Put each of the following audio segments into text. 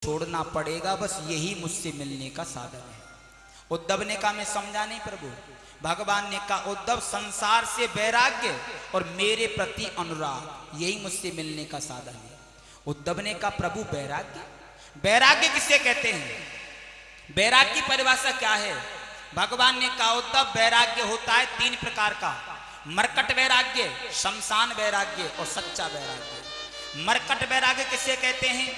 छोड़ना पड़ेगा, बस यही मुझसे मिलने का साधन है। उद्धव ने कहा मैं समझा नहीं प्रभु। भगवान ने कहा उद्धव संसार से वैराग्य और मेरे प्रति अनुराग यही मुझसे मिलने का साधन है। उद्धव ने कहा प्रभु वैराग्य, वैराग्य किसे कहते हैं? वैराग्य की परिभाषा क्या है? भगवान ने कहा उद्धव वैराग्य होता है तीन प्रकार का, मरकट वैराग्य, शमशान वैराग्य और सच्चा वैराग्य। मरकट वैराग्य किसे कहते हैं?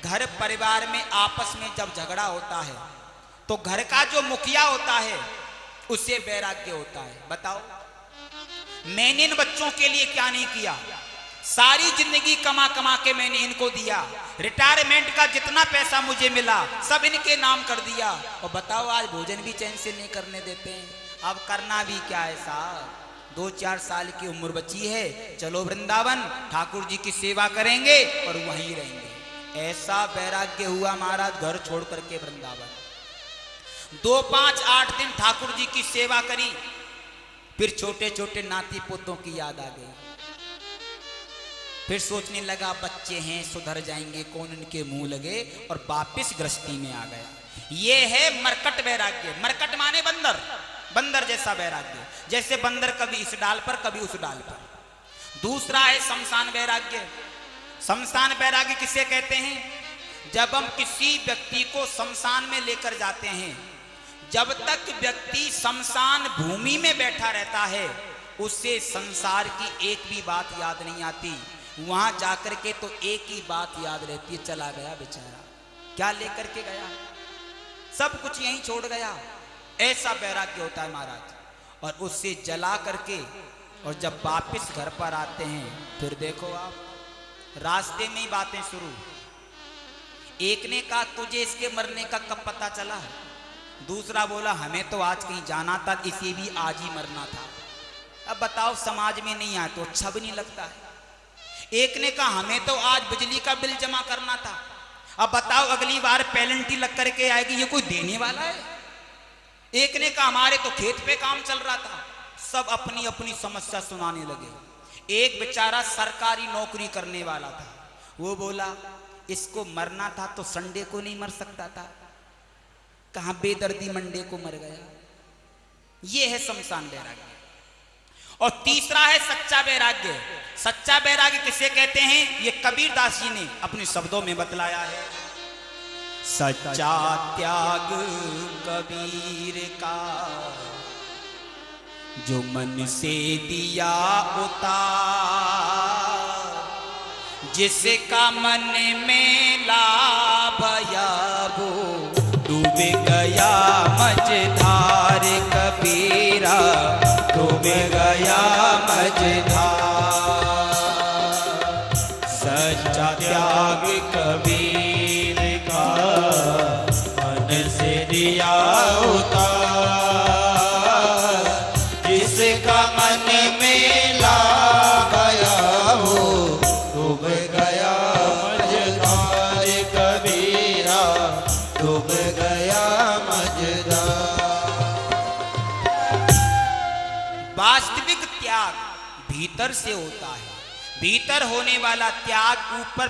घर परिवार में आपस में जब झगड़ा होता है तो घर का जो मुखिया होता है उसे वैराग्य होता है। बताओ मैंने इन बच्चों के लिए क्या नहीं किया, सारी जिंदगी कमा कमा के मैंने इनको दिया, रिटायरमेंट का जितना पैसा मुझे मिला सब इनके नाम कर दिया, और बताओ आज भोजन भी चैन से नहीं करने देते हैं। अब करना भी क्या है साहब, 2-4 साल की उम्र बची है, चलो वृंदावन ठाकुर जी की सेवा करेंगे और वहीं रहेंगे। ऐसा वैराग्य हुआ महाराज, घर छोड़ करके वृंदावन 2, 5, 8 दिन ठाकुर जी की सेवा करी, फिर छोटे छोटे नाती पोतों की याद आ गई, फिर सोचने लगा बच्चे हैं सुधर जाएंगे, कौन इनके मुंह लगे, और वापिस गृहस्थी में आ गया। ये है मरकट वैराग्य। मरकट माने बंदर, बंदर जैसा वैराग्य, जैसे बंदर कभी इस डाल पर कभी उस डाल पर। दूसरा है शमशान वैराग्य। शमशान वैराग्य किसे कहते हैं? जब हम किसी व्यक्ति को शमशान में लेकर जाते हैं, जब तक व्यक्ति शमशान भूमि में बैठा रहता है उससे संसार की एक भी बात याद नहीं आती, वहां जाकर के तो एक ही बात याद रहती है, चला गया बेचारा, क्या लेकर के गया, सब कुछ यहीं छोड़ गया। ऐसा वैराग्य होता है महाराज। और उससे जला करके और जब वापिस घर पर आते हैं फिर देखो आप रास्ते में ही बातें शुरू। एक ने कहा तुझे इसके मरने का कब पता चला? दूसरा बोला हमें तो आज कहीं जाना था, इसे भी आज ही मरना था। अब बताओ समाज में नहीं आए तो अच्छा भी नहीं लगता है। एक ने कहा हमें तो आज बिजली का बिल जमा करना था, अब बताओ अगली बार पेनल्टी लग करके आएगी, ये कोई देने वाला है? एक ने कहा हमारे तो खेत पे काम चल रहा था। सब अपनी अपनी समस्या सुनाने लगे। एक बेचारा सरकारी नौकरी करने वाला था, वो बोला इसको मरना था तो संडे को नहीं मर सकता था, कहां बेदर्दी मंडे को मर गया। ये है शमशान वैराग्य। और तीसरा है सच्चा वैराग्य। सच्चा वैराग्य किसे कहते हैं? ये कबीरदास जी ने अपने शब्दों में बतलाया है। सच्चा त्याग कबीर का जो मन से दिया उतार, जिसका मन में लाभ आया वो डूब गया मझधार कबीरा, डूब गया मझधार। सच्चा त्याग कबीर का मन से दिया उतार, जिसका मन में लाभ आया वो डूब गया मझधार कबीरा, डूब गया मझधार। वास्तविक त्याग भीतर से होता है। भीतर होने वाला त्याग ऊपर